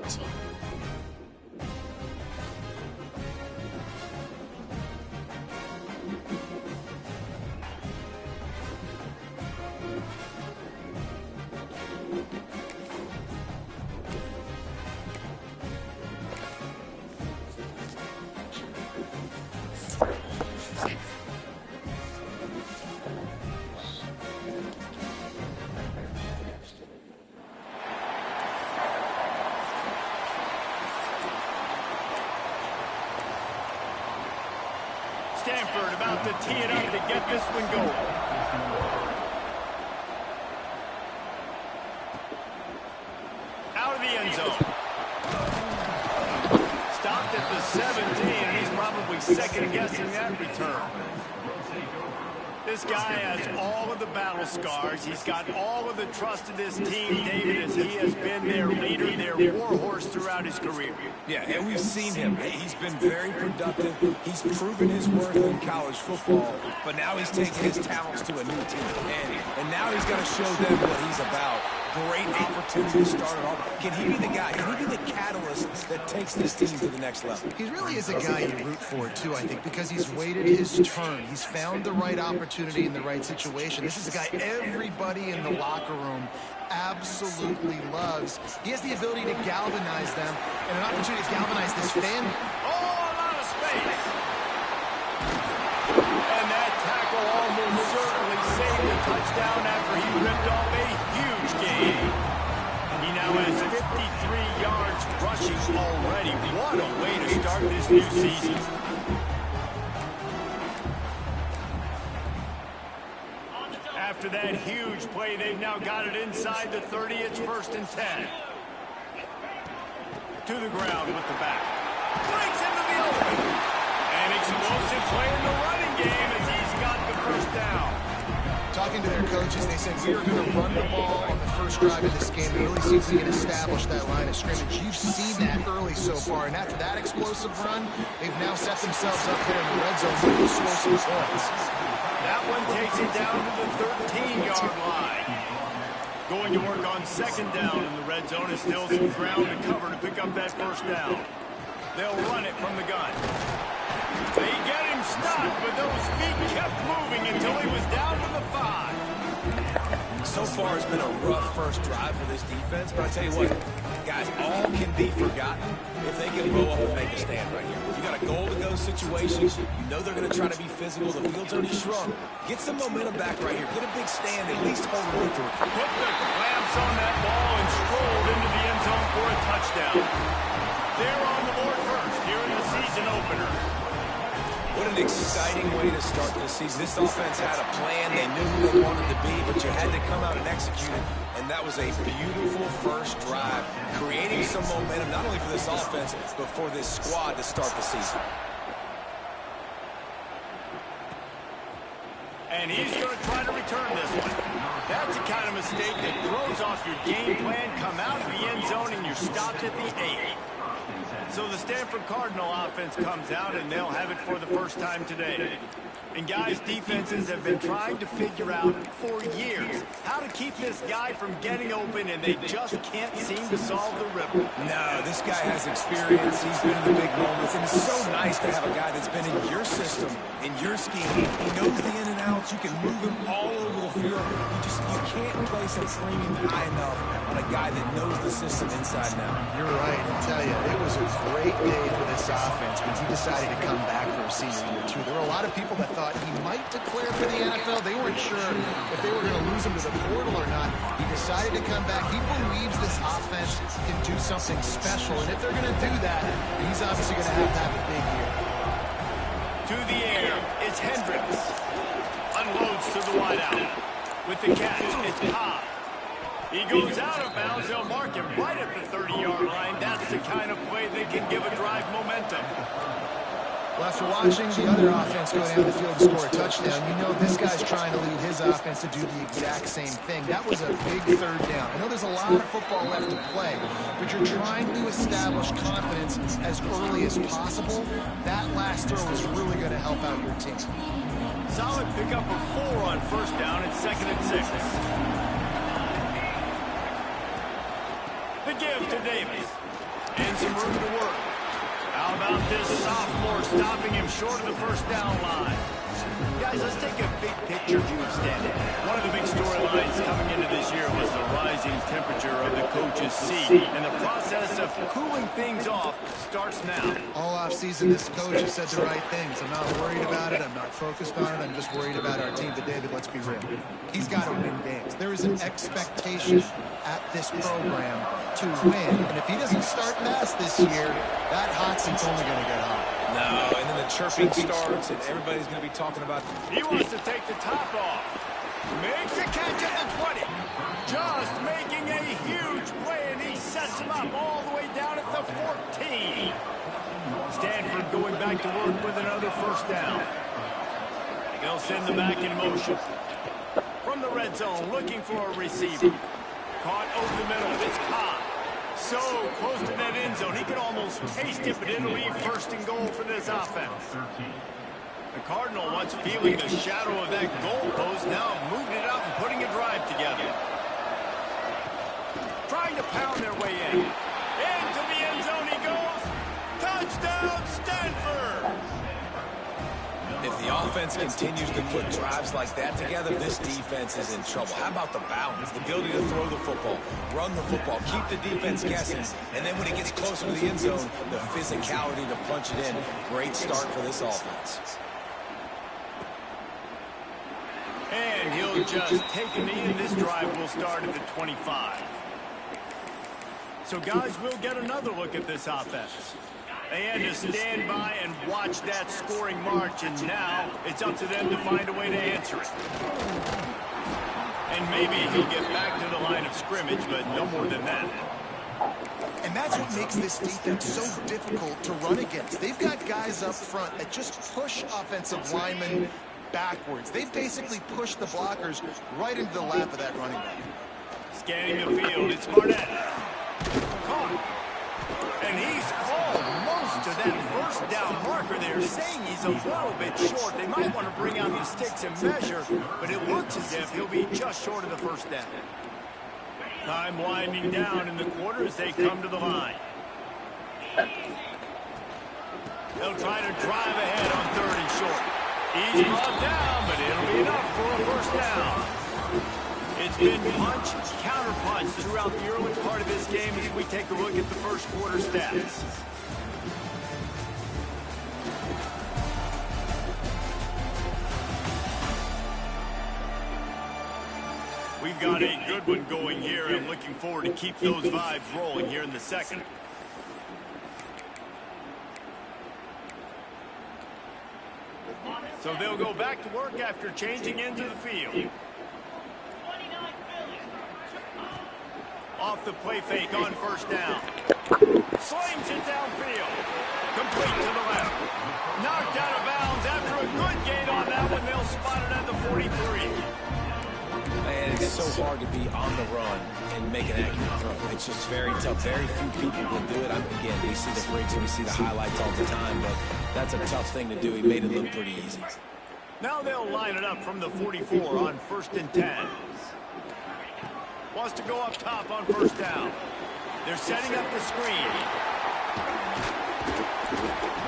team. Stanford about to tee it up to get this one going. Out of the end zone. Stopped at the 17, and he's probably second-guessing that return. This guy has all of the battle scars. He's got all of the trust of this team, David, as he has been their leader, their warhorse throughout his career. Yeah, and we've seen him. He's been very productive. He's proven his worth in college football, but now he's taking his talents to a new team. And now he's got to show them what he's about. Great opportunity to start it off. Can he be the guy? Can he be the catalyst that takes this team to the next level? He really is a guy you root for, too, I think, because he's waited his turn. He's found the right opportunity in the right situation. This is a guy everybody in the locker room absolutely loves. He has the ability to galvanize them and an opportunity to galvanize this fan. Oh, a lot of space. And that tackle almost certainly saved the touchdown after he ripped off a huge gain. He now has 53 yards rushing already. What a way to start this new season. After that huge play, they've now got it inside the 30. It's 1st and 10. To the ground with the back. Breaks into the open. An explosive play in the running game as he's got the 1st down. Talking to their coaches, they said, we are going to run the ball on the first drive of this game. It really seems we can establish that line of scrimmage. You've seen that early so far, and after that explosive run, they've now set themselves up there in the red zone with explosive points. That one takes it down to the 13-yard line. Going to work on 2nd down in the red zone is still some ground to cover to pick up that 1st down. They'll run it from the gun. They get him stopped, but those feet kept moving until he was down to the 5. So far, it's been a rough first drive for this defense, but I tell you what, guys, all can be forgotten if they can blow up and make a stand right here. You got a goal-to-go situation. You know they're going to try to be physical. The field's already shrunk. Get some momentum back right here. Get a big stand. At least hold it through. Put the clamps on that ball and strolled into the end zone for a touchdown. They're on the board first here in the season opener. What an exciting way to start this season. This offense had a plan. They knew who they wanted to be, but you had to come out and execute it. And that was a beautiful first drive, creating some momentum, not only for this offense, but for this squad to start the season. And he's going to try to return this one. That's the kind of mistake that throws off your game plan. Come out of the end zone and you're stopped at the 8. So the Stanford Cardinal offense comes out, and they'll have it for the first time today. And guys, defenses have been trying to figure out for years how to keep this guy from getting open, and they just can't seem to solve the riddle. No, this guy has experience. He's been in the big moments, and it's so nice to have a guy that's been in your system, in your scheme. He knows the in and outs. You can move him all over the field. You can't place a premium high enough on a guy that knows the system inside and out. You're right. I tell you, it was a great day for this offense when he decided to come back for a senior year, too. There were a lot of people that thought he might declare for the NFL. They weren't sure if they were going to lose him to the portal or not. He decided to come back. He believes this offense can do something special, and if they're going to do that, he's obviously going to have a big year. To the air, it's Hendricks. Unloads to the wideout. With the catch, it's Cobb. He goes out of bounds. They'll mark him right at the 30-yard line. That's the kind of play that can give a drive momentum. Well, after watching the other offense go down the field and score a touchdown, you know this guy's trying to lead his offense to do the exact same thing. That was a big 3rd down. I know there's a lot of football left to play, but you're trying to establish confidence as early as possible. That last throw is really going to help out your team. Solid pickup of 4 on 1st down. It's 2nd and 6. The give to Davis. And some room to work. How about this sophomore stopping him short of the first down line? Guys, let's take a big picture view of standing. One of the big storylines coming into this year was the rising temperature of the coach's seat. And the process of cooling things off starts now. All offseason, this coach has said the right things. I'm not worried about it. I'm not focused on it. I'm just worried about our team. But, David, let's be real. He's got to win games. There is an expectation at this program to win. And if he doesn't start fast this year, that hot seat's only going to get hot. No, and then the chirping starts, and everybody's going to be talking about... He wants to take the top off. Makes a catch at the 20. Just making a huge play, and he sets him up all the way down at the 14. Stanford going back to work with another first down. They'll send the back in motion. From the red zone, looking for a receiver. Caught over the middle. It's Cobb. So close to that end zone. He could almost taste it, but it'll be first and goal for this offense. The Cardinal, once feeling the shadow of that goalpost, now moved it up and putting a drive together. Trying to pound their way in. Into the end zone he goes. Touchdown, Stanford! If the offense continues to put drives like that together, this defense is in trouble. How about the balance, the ability to throw the football, run the football, keep the defense guessing, and then when it gets closer to the end zone, the physicality to punch it in. Great start for this offense. And he'll just take a knee, and this drive will start at the 25. So, guys, we'll get another look at this offense. They had to stand by and watch that scoring march, and now it's up to them to find a way to answer it. And maybe he'll get back to the line of scrimmage, but no more than that. And that's what makes this defense so difficult to run against. They've got guys up front that just push offensive linemen backwards. They basically push the blockers right into the lap of that running back. Scanning the field, it's Barnett. Caught. And he's almost to that first down marker there, saying he's a little bit short. They might want to bring out the sticks and measure, but it looks as if he'll be just short of the first down. Time winding down in the quarter as they come to the line. They'll try to drive ahead on 3rd and short. He's brought down, but it'll be enough for a first down. It's been punch, counter-punch throughout the early part of this game as we take a look at the first quarter stats. We've got a good one going here. I'm looking forward to keep those vibes rolling here in the second. So they'll go back to work after changing into the field. Off the play fake on first down. Slings it downfield. Complete to the left. Knocked out of bounds after a good gain on that one. They'll spot it at the 43. Man, it's so hard to be on the run and make an accurate throw. It's just very tough. Very few people can do it. Again, we see the freaks and we see the highlights all the time, but that's a tough thing to do. He made it look pretty easy. Now they'll line it up from the 44 on 1st and 10. Wants to go up top on first down. They're setting up the screen.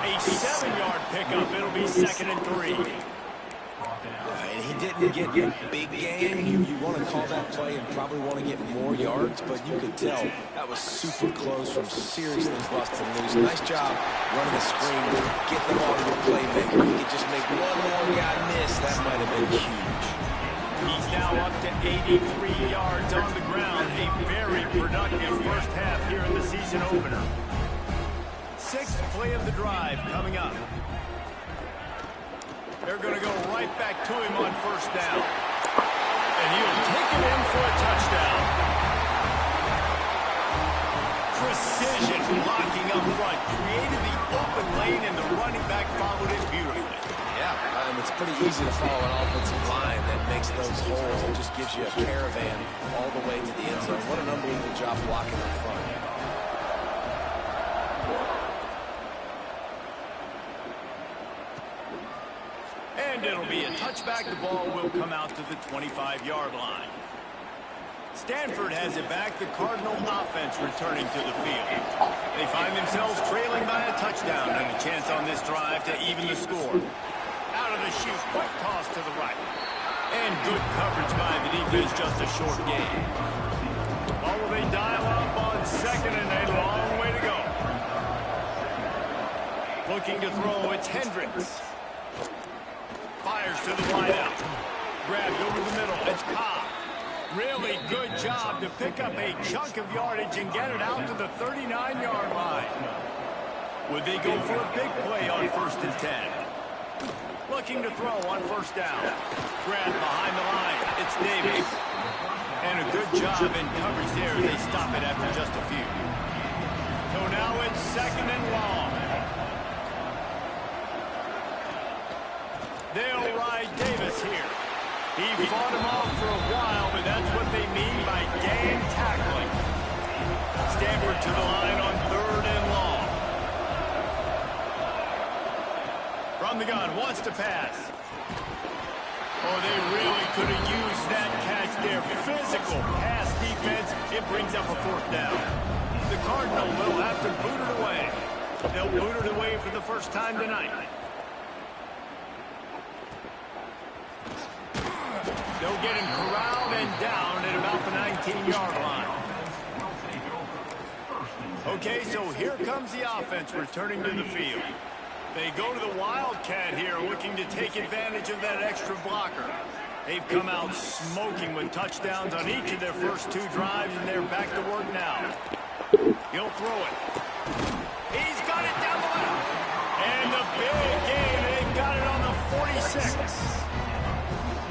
A 7-yard pickup. It'll be 2nd and 3. And he didn't get a big gain. You want to call that play and probably want to get more yards, but you could tell that was super close from seriously busting loose. Nice job running the screen, get the ball to the playmaker. If he could just make one more guy miss, that might have been huge. He's now up to 83 yards on the ground. A very productive first half here in the season opener. 6th play of the drive coming up. They're going to go right back to him on first down. And he'll take it in for a touchdown. Precision blocking up front. Created the open lane, and the running back followed it beautifully. Yeah, it's pretty easy to follow an offensive line that makes those holes and just gives you a caravan all the way to the end zone. What an unbelievable job blocking up front. And it'll be a touchback. The ball will come out to the 25-yard line. Stanford has it back. The Cardinal offense returning to the field. They find themselves trailing by a touchdown and a chance on this drive to even the score. Out of the chute, quick toss to the right. And good coverage by the defense, just a short gain. Oh, will they dial up on second and a long way to go. Looking to throw, it's Hendricks. Fires to the wide out. Grabbed over the middle, it's Cobb. Really good job to pick up a chunk of yardage and get it out to the 39-yard line. Would they go for a big play on 1st and 10? Looking to throw on 1st down. Grab behind the line. It's Davis. And a good job in coverage there. They stop it after just a few. So now it's 2nd and long. They'll ride Davis here. He fought him off for a while, but that's what they mean by game tackling. Stanford to the line on 3rd and long. From the gun, wants to pass. Oh, they really could have used that catch there. Physical pass defense. It brings up a 4th down. The Cardinal will have to boot it away. They'll boot it away for the first time tonight. They'll get him corralled and down at about the 19-yard line. Okay, so here comes the offense returning to the field. They go to the Wildcat here, looking to take advantage of that extra blocker. They've come out smoking with touchdowns on each of their first 2 drives, and they're back to work now. He'll throw it. He's got it down the middle. And the big gain, they've got it on the 46.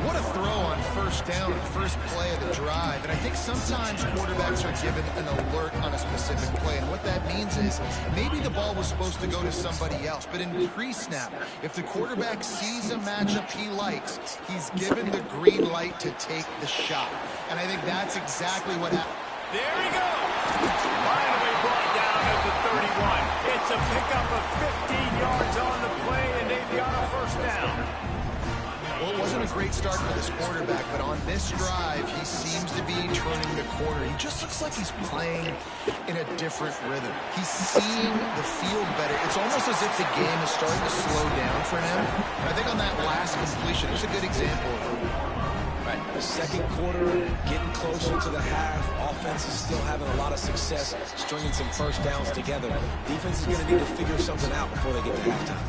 What a throw on 1st down, the first play of the drive. And I think sometimes quarterbacks are given an alert on a specific play. And what that means is maybe the ball was supposed to go to somebody else. But in pre-snap, if the quarterback sees a matchup he likes, he's given the green light to take the shot. And I think that's exactly what happened. There he goes. Finally brought down at the 31. It's a pickup of 15 yards on the play, and they've got a 1st down. Well, it wasn't a great start for this quarterback, but on this drive, he seems to be turning the corner. He just looks like he's playing in a different rhythm. He's seeing the field better. It's almost as if the game is starting to slow down for him. And I think on that last completion, it's a good example of it. Right, the 2nd quarter, getting closer to the half. Offense is still having a lot of success stringing some 1st downs together. Defense is going to need to figure something out before they get to halftime.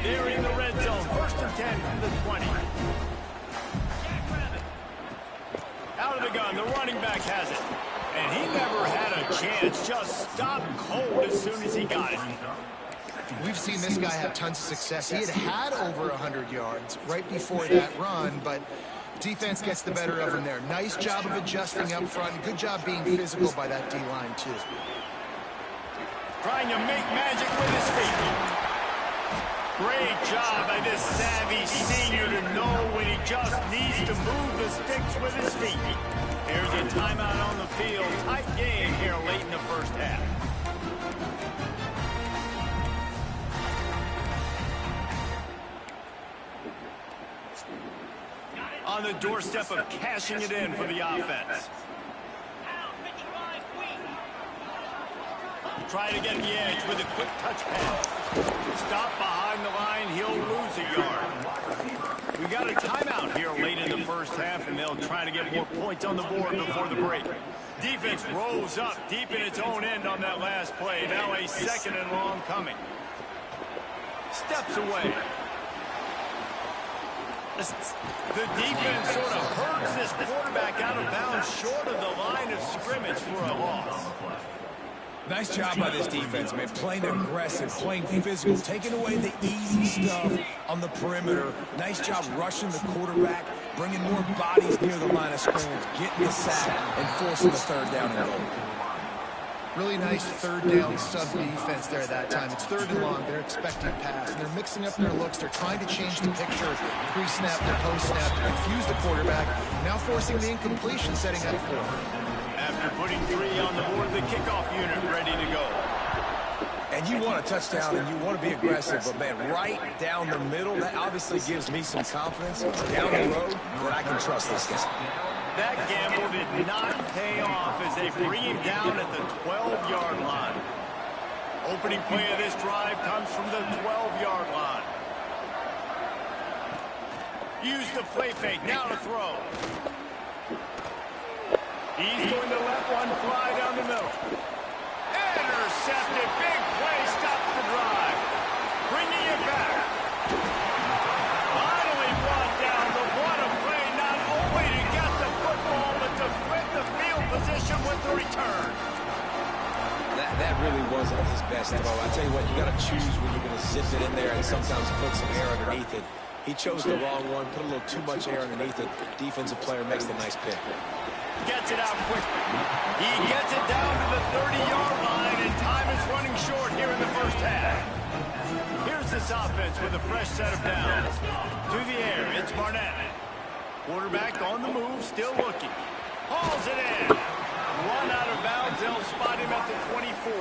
They're in the red zone. 1st and 10 from the 20. Out of the gun, the running back has it. And he never had a chance. Just stopped cold as soon as he got it. We've seen this guy have tons of success. He had over 100 yards right before that run, but defense gets the better of him there. Nice job of adjusting up front. Good job being physical by that D-line, too. Trying to make magic with his feet. Great job by this savvy senior to know when he just needs to move the sticks with his feet. Here's a timeout on the field. Tight game here late in the 1st half. On the doorstep of cashing it in for the offense. Try to get the edge with a quick touch pass. Stop behind the line, he'll lose a yard. We got a timeout here late in the 1st half, and they'll try to get more points on the board before the break. Defense rolls up deep in its own end on that last play. Now a 2nd and long coming. Steps away. The defense sort of hurts this quarterback out of bounds short of the line of scrimmage for a loss. Nice job by this defense, man. Playing aggressive, playing physical, taking away the easy stuff on the perimeter. Nice job rushing the quarterback, bringing more bodies near the line of scrimmage, getting the sack, and forcing the 3rd down and goal. Really nice 3rd down sub-defense there that time. It's 3rd and long. They're expecting pass. And they're mixing up their looks. They're trying to change the picture pre-snap to post-snap to confuse the quarterback. Now forcing the incompletion, setting up 4. After putting 3 on the board, the kickoff unit ready to go. And And you want a touchdown and you want to be aggressive, but man, right down the middle, that obviously gives me some confidence down the road that I can trust this guy. That gamble did not pay off as they bring him down at the 12-yard line. Opening play of this drive comes from the 12-yard line. Use the play fake, now to throw. He's going to let one fly down the middle. Intercepted, big play, stops the drive. Bringing it back. Finally brought down, but what a play, not only to get the football, but to flip the field position with the return. That really wasn't his best throw. I tell you what, you got to choose when you're going to zip it in there and sometimes put some air underneath it. He chose the wrong one, put a little too much air underneath it. Defensive player makes the nice pick. Gets it out quickly. He gets it down to the 30-yard line, and time is running short here in the first half. Here's this offense with a fresh set of downs. To the air, it's Barnett. Quarterback on the move, still looking. Hauls it in. Run out of bounds, they'll spot him at the 24.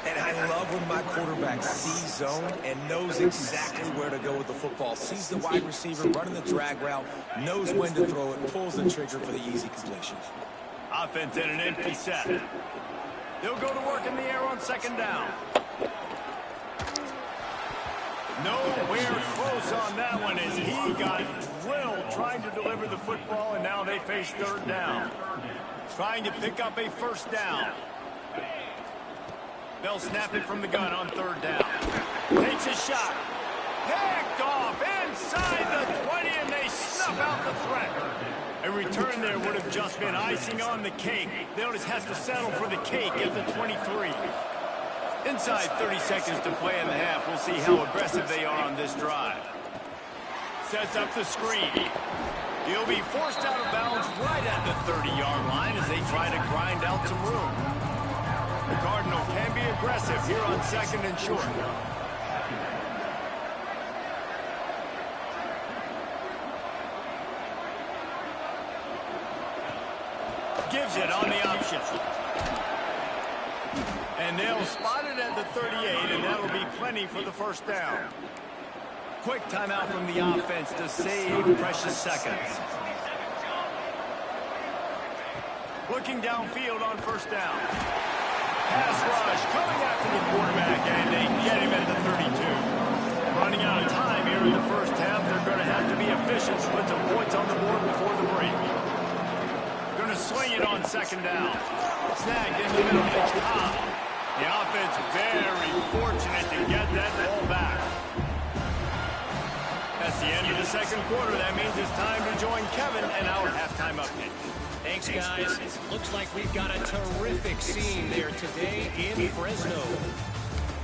And I love when my quarterback sees zone and knows exactly where to go with the football. Sees the wide receiver running the drag route, knows when to throw it, pulls the trigger for the easy completion. Offense in an empty set. They'll go to work in the air on second down. Nowhere close on that one as he got drilled trying to deliver the football, and now they face third down. Trying to pick up a first down. They'll snap it from the gun on third down. Takes a shot. Picked off inside the 20, and they snuff out the threat. A return there would have just been icing on the cake. They'll just have to settle for the cake at the 23. Inside 30 seconds to play in the half. We'll see how aggressive they are on this drive. Sets up the screen. He'll be forced out of bounds right at the 30-yard line as they try to grind out some room. The Cardinal can be aggressive here on second and short. Gives it on the option. And they'll spot it at the 38, and that'll be plenty for the first down. Quick timeout from the offense to save precious seconds. Looking downfield on first down. Pass rush coming after the quarterback, and they get him at the 32. Running out of time here in the first half. They're going to have to be efficient to put some points on the board before the break. Going to swing it on second down. Snagged in the middle. It's Cobb. The offense very fortunate to get that ball back. That's the end of the second quarter. That means it's time to join Kevin and our halftime update. Thanks, guys. Looks like we've got a terrific scene there today in Fresno.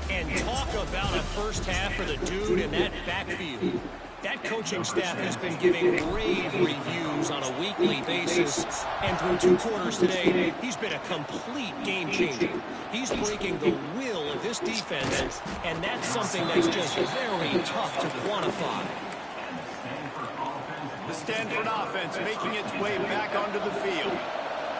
And talk about a first half for the dude in that backfield. That coaching staff has been giving rave reviews on a weekly basis. And through 2 quarters today, he's been a complete game changer. He's breaking the will of this defense, and that's something that's just very tough to quantify. The Stanford offense making its way back onto the field.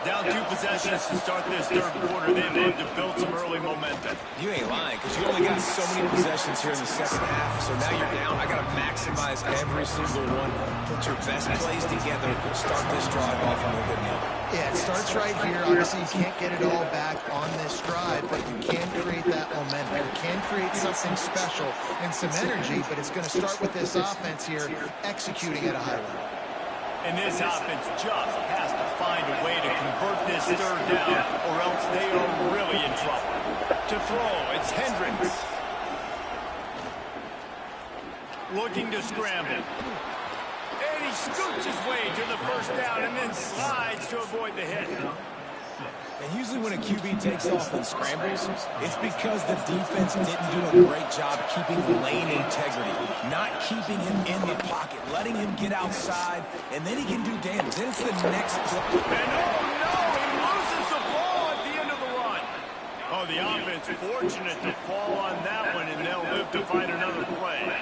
Down 2 possessions to start this third quarter. They need to build some early momentum. You ain't lying, because you only got so many possessions here in the second half, so now you're down. I got to maximize every single one. Put your best plays together. Start this drive off on a good note. Yeah, it starts right here. Obviously, you can't get it all back on this drive, but you can create that momentum. You can create something special and some energy, but it's going to start with this offense here executing at a high level. And this offense just has to find a way to convert this third down, or else they are really in trouble. To throw, it's Hendricks. Looking to scramble. And he scoots his way to the first down and then slides to avoid the hit. And usually when a QB takes off and scrambles, it's because the defense didn't do a great job keeping lane integrity, not keeping him in the pocket, letting him get outside, and then he can do damage. Then it's the next play. And oh no, he loses the ball at the end of the run. Oh, the offense fortunate to fall on that one, and they'll live to find another play.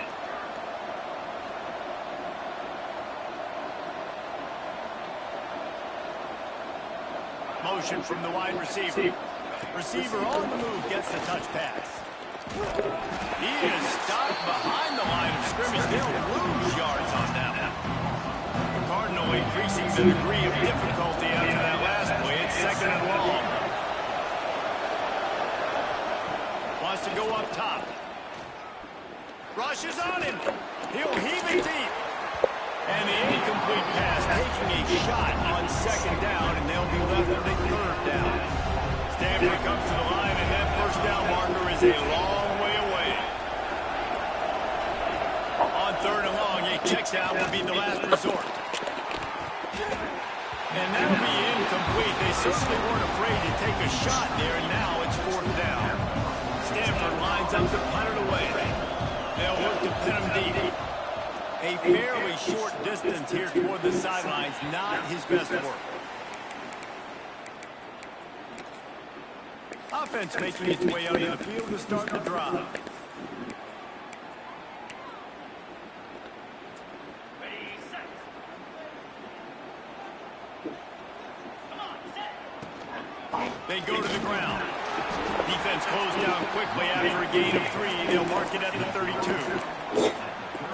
Motion from the wide receiver. Receiver on the move gets the touch pass. He is stopped behind the line of scrimmage. They'll lose yards on that one. The Cardinal increasing the degree of difficulty after that last play. It's 2nd and long. Wants to go up top. Rushes on him. He'll heave it deep. And the incomplete pass taking a shot on 2nd down, and they'll be left with a 3rd down. Stanford comes to the line, and that 1st down marker is a long way away. On 3rd and long, a check down will be the last resort. And that'll be incomplete. They certainly weren't afraid to take a shot there, and now it's 4th down. Stanford lines up to punt it away. They'll look to pin him deep. A fairly short distance here toward the sidelines, not his best work. Offense making its way out of the field to start the drive. They go to the ground. Defense closed down quickly after a gain of 3. They'll mark it at the 32.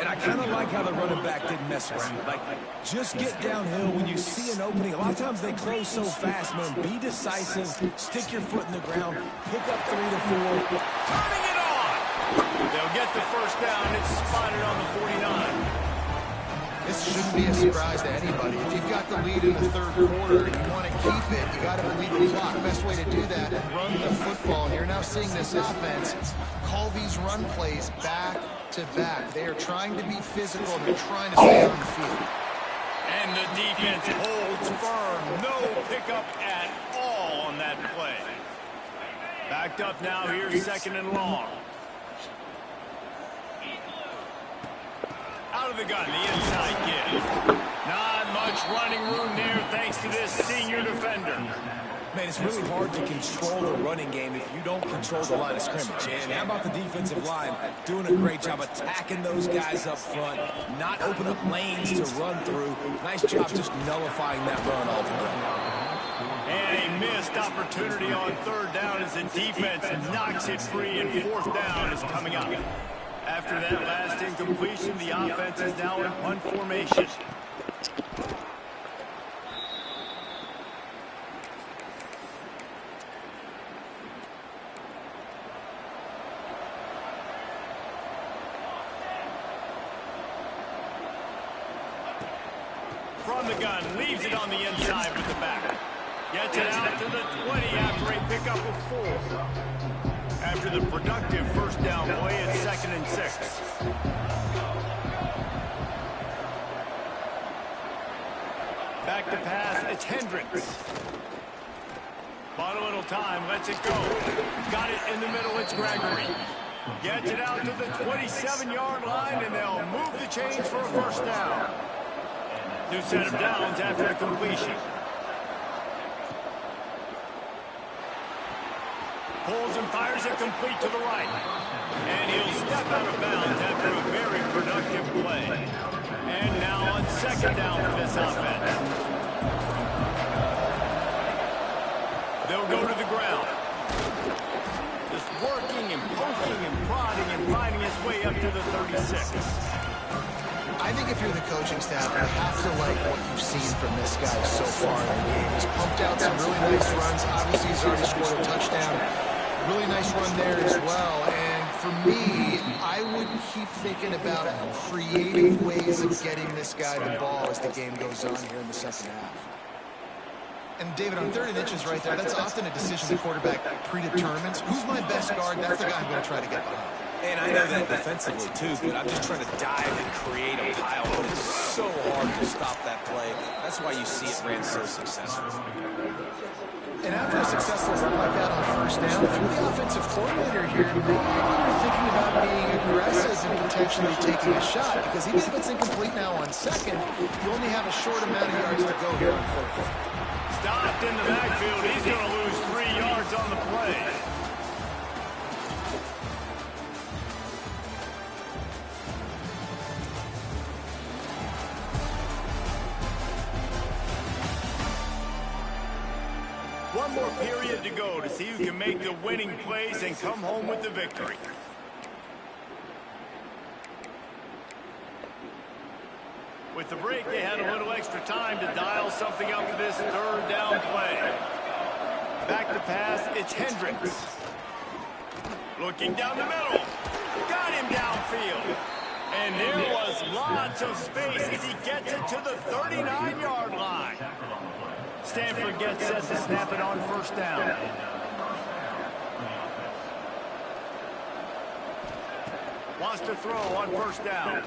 And I kind of like how the running back didn't mess around. Like, just get downhill when you see an opening. A lot of times they close so fast, man. Be decisive. Stick your foot in the ground. Pick up 3 to 4. Turning it on! They'll get the 1st down. It's spotted on the 49. This shouldn't be a surprise to anybody. If you've got the lead in the 3rd quarter and you want to keep it, you got to believe the clock. Best way to do that is run the football. And you're now seeing this offense call these run plays back to back. They are trying to be physical. They're trying to stay on the field. And the defense holds firm. No pickup at all on that play. Backed up now. Here's 2nd and long. Out of the gun, the inside give. Not much running room there thanks to this senior defender. Man, it's really hard to control the running game if you don't control the line of scrimmage. And how about the defensive line doing a great job attacking those guys up front, not open up lanes to run through. Nice job just nullifying that run altogether. And a missed opportunity on 3rd down as the defense knocks it free, and 4th down is coming up. After that last incompletion, the offense is now in punt formation. From the gun, leaves it on the inside with the back. Gets it out to the 20 after a pickup of 4. After the productive 1st down play, it's 2nd and 6. Back to pass, it's Hendricks. Bought a little time, lets it go. Got it in the middle, it's Gregory. Gets it out to the 27-yard line, and they'll move the chains for a 1st down. New set of downs after the completion. Pulls and fires it complete to the right. And he'll step out of bounds after a very productive play. And now on 2nd down for this offense. They'll go to the ground. Just working and poking and prodding and finding his way up to the 36. I think if you're the coaching staff, you have to like what you've seen from this guy so far in the game. He's pumped out some really nice runs. Obviously, he's already scored a touchdown. Really nice run there as well. And for me, I would keep thinking about creative ways of getting this guy the ball as the game goes on here in the 2nd half. And David, on 3rd and inches right there, that's often a decision the quarterback predetermines. Who's my best guard? That's the guy I'm going to try to get behind. And I know that defensively, too, but I'm just trying to dive and create a pile. But it's so hard to stop that play. That's why you see it ran so successful. And after a successful run like that on 1st down, if you're the offensive coordinator here, maybe you're thinking about being aggressive and potentially taking a shot, because even if it's incomplete now on 2nd, you only have a short amount of yards to go here on 4th. Stopped in the backfield. He's going to lose 3 yards on the play. one more period to go to see who can make the winning plays and come home with the victory. With the break, they had a little extra time to dial something up for this third down play. Back to pass, it's Hendricks. Looking down the middle. Got him downfield. And there was lots of space as he gets it to the 39-yard line. Stanford gets set to snap it on first down. Wants to throw on first down.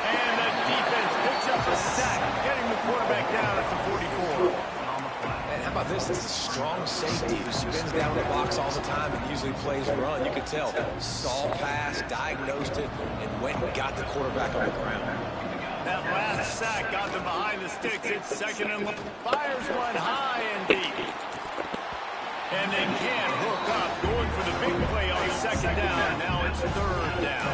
And the defense picks up a sack, getting the quarterback down at the 44. And how about this? This is a strong safety who spins down the box all the time and usually plays run. You can tell. Saw pass, diagnosed it, and went and got the quarterback on the ground. That last sack got them behind the sticks. It's second and one. Fires one high and deep. And they can't hook up. Going for the big play on second down. Now it's third down.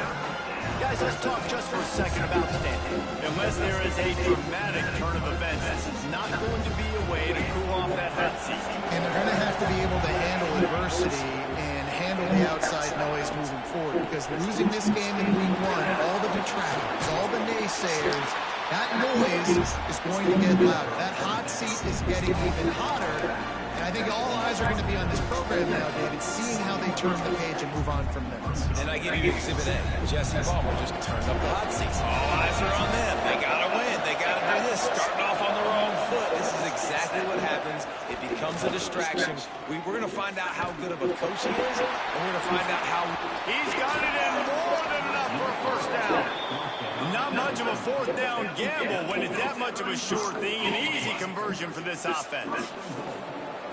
Guys, let's talk just for a second about Stanton. Unless there is a dramatic turn of events, this is not going to be a way to cool off that hot seat. And they're going to have to be able to handle adversity and handle the outside noise moving forward, because losing this game in week one, all the detractors, all the naysayers, that noise is going to get louder. That hot seat is getting even hotter. And I think all eyes are going to be on this program now, David, seeing how they turn the page and move on from this. And I give you Exhibit A. Jesse Palmer just turned up the hot seats. All eyes are on them. They got to win. They got to do this. Starting off on the wrong foot. This is exactly what happens. It becomes a distraction. We're going to find out how good of a coach he is, and we're going to find out how... He's got it in more than enough for a first down. Not much of a fourth down gamble when it's that much of a sure thing. An easy conversion for this offense.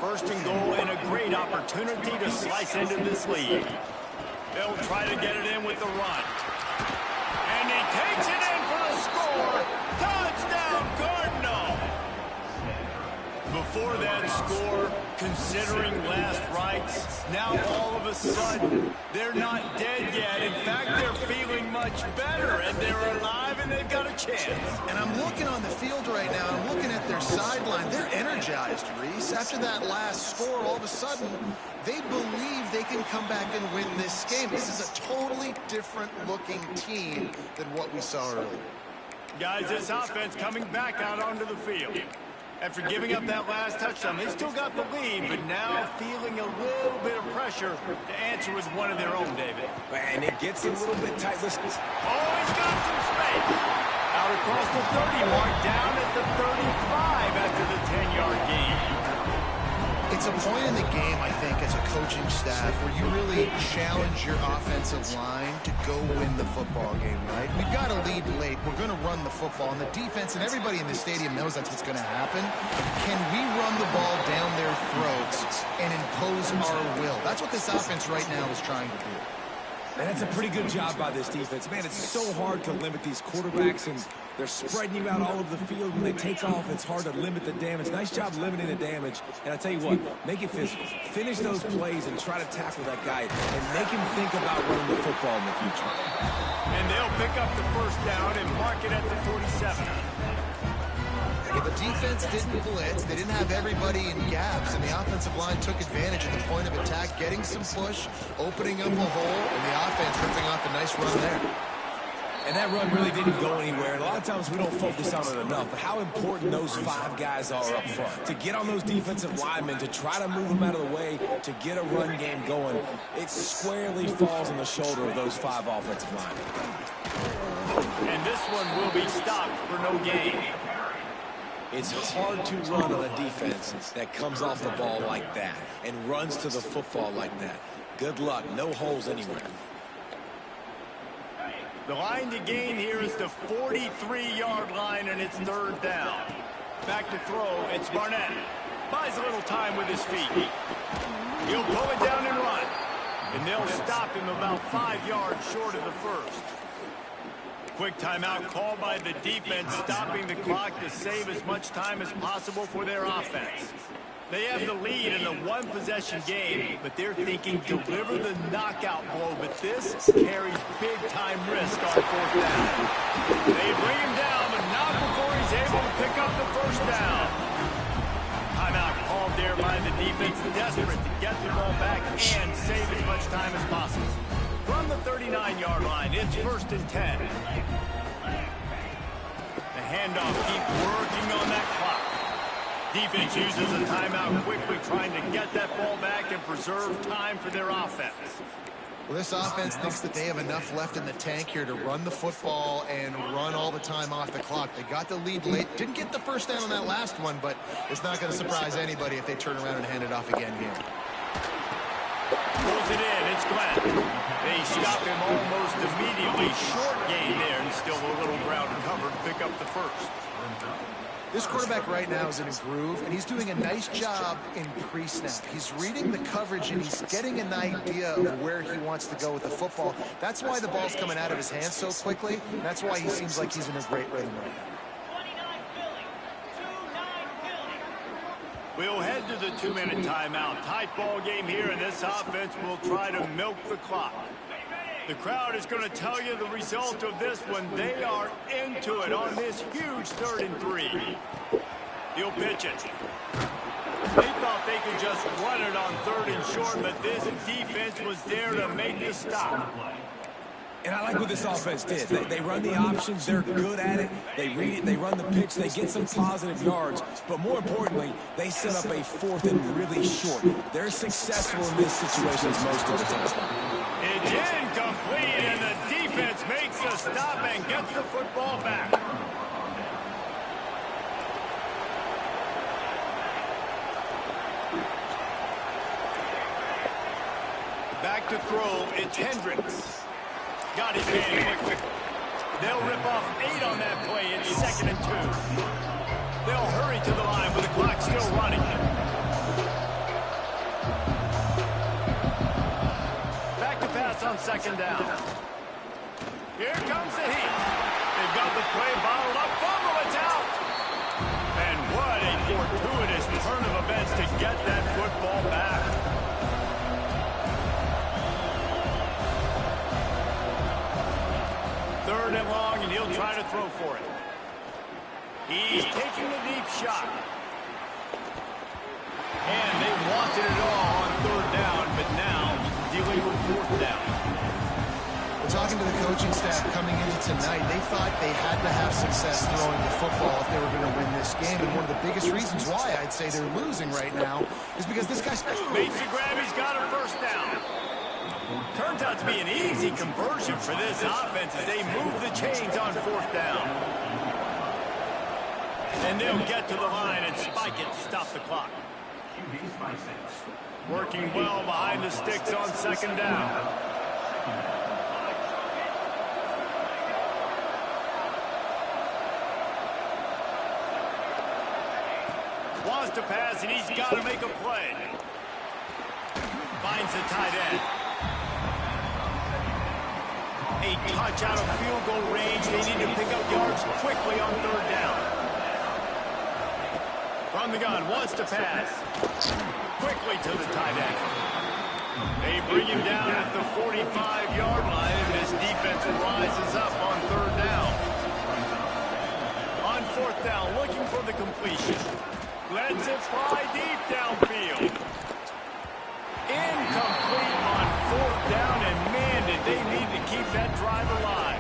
First and goal and a great opportunity to slice into this lead. They'll try to get it in with the run. And he takes it in for the score. Touchdown, Cardinal! Before that score, considering last rites, now all of a sudden, they're not dead yet. In fact, they're feeling much better, and they're alive, and they've got a chance. And I'm looking on the field right now, I'm looking at their sideline. They're energized, Reese. After that last score, all of a sudden, they believe they can come back and win this game. This is a totally different looking team than what we saw earlier. Guys, this offense coming back out onto the field. After giving up that last touchdown, they still got the lead, but now feeling a little bit of pressure to answer with one of their own, David. And it gets a little bit tight. Listen. Oh, he's got some space. Out across the 30 mark, down at the 35 after the 10-yard gain. It's a point in the game, I think, as a coaching staff where you really challenge your offensive line to go win the football game, right? We've got a lead late. We're going to run the football. And the defense and everybody in the stadium knows that's what's going to happen. Can we run the ball down their throats and impose our will? That's what this offense right now is trying to do. Man, that's a pretty good job by this defense. Man, it's so hard to limit these quarterbacks, and they're spreading you out all over the field. When they take off, it's hard to limit the damage. Nice job limiting the damage. And I tell you what, make it physical. Finish those plays and try to tackle that guy and make him think about running the football in the future. And they'll pick up the first down and mark it at the 47. Yeah, the defense didn't blitz. They didn't have everybody in gaps, and the offensive line took advantage of the point of attack, getting some push, opening up a hole, and the offense ripping off a nice run there. And that run really didn't go anywhere. And a lot of times we don't focus on it enough, but how important those 5 guys are up front. To get on those defensive linemen, to try to move them out of the way, to get a run game going, it squarely falls on the shoulder of those 5 offensive linemen. And this one will be stopped for no gain. It's hard to run on a defense that comes off the ball like that and runs to the football like that. Good luck. No holes anywhere. The line to gain here is the 43-yard line, and it's third down. Back to throw, it's Barnett. Buys a little time with his feet. He'll pull it down and run. And they'll stop him about 5 yards short of the first. Quick timeout called by the defense, stopping the clock to save as much time as possible for their offense. They have the lead in a one-possession game, but they're thinking deliver the knockout blow, but this carries big-time risk on fourth down. They bring him down, but not before he's able to pick up the first down. Timeout side of the defense desperate to get the ball back and save as much time as possible. From the 39-yard line, it's 1st and 10. The handoff, keep working on that clock. Defense uses a timeout quickly, trying to get that ball back and preserve time for their offense. Well, this offense thinks that they have enough left in the tank here to run the football and run all the time off the clock. They got the lead late. Didn't get the first down on that last one, but it's not going to surprise anybody if they turn around and hand it off again here. Pulls it in. It's Glenn. They stop him almost immediately. Short gain there, and still a little ground to cover to pick up the first. This quarterback right now is in a groove, and he's doing a nice job in pre-snap. He's reading the coverage, and he's getting an idea of where he wants to go with the football. That's why the ball's coming out of his hands so quickly. And that's why he seems like he's in a great rhythm right now. We'll head to the 2-minute timeout. Tight ball game here, and this offense will try to milk the clock. The crowd is going to tell you the result of this one. They are into it on this huge 3rd and 3. He'll pitch it. They thought they could just run it on 3rd and short, but this defense was there to make the stop. And I like what this offense did. They run the options. They're good at it. They read it. They run the pitch. They get some positive yards. But more importantly, they set up a 4th and really short. They're successful in these situations most of the time. It's incomplete, and the defense makes the stop and gets the football back. Back to throw, it's Hendricks. Got his man quick. They'll rip off 8 on that play. It's 2nd and 2. They'll hurry to the line with the clock still running. On 2nd down. Here comes the heat. They've got the play bottled up. Fumble, it's out. And what a fortuitous turn of events to get that football back. Third and long, and he'll try to throw for it. He's taking a deep shot. And they wanted it all on 3rd down, but now dealing with 4th down. We're talking to the coaching staff coming into tonight. They thought they had to have success throwing the football if they were going to win this game. And one of the biggest reasons why I'd say they're losing right now is because this guy's... Makes the grab. He's got a 1st down. Turns out to be an easy conversion for this offense as they move the chains on 4th down. And they'll get to the line and spike it to stop the clock. Working well behind the sticks on 2nd down. Wants to pass, and he's got to make a play. Finds the tight end. A touch out of field goal range. They need to pick up yards quickly on 3rd down. From the gun, wants to pass. Quickly to the tight end. They bring him down at the 45-yard line, and this defense rises up on 3rd down. On 4th down, looking for the completion. Lets it fly deep downfield. Incomplete on 4th down, and man, did they need to keep that drive alive.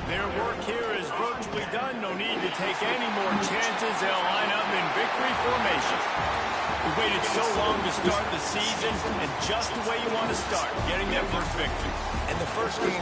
Their work here is virtually done. No need to take any more chances. They'll line up in victory formation. We waited so long to start the season, and just the way you want to start, getting that first victory. And the first game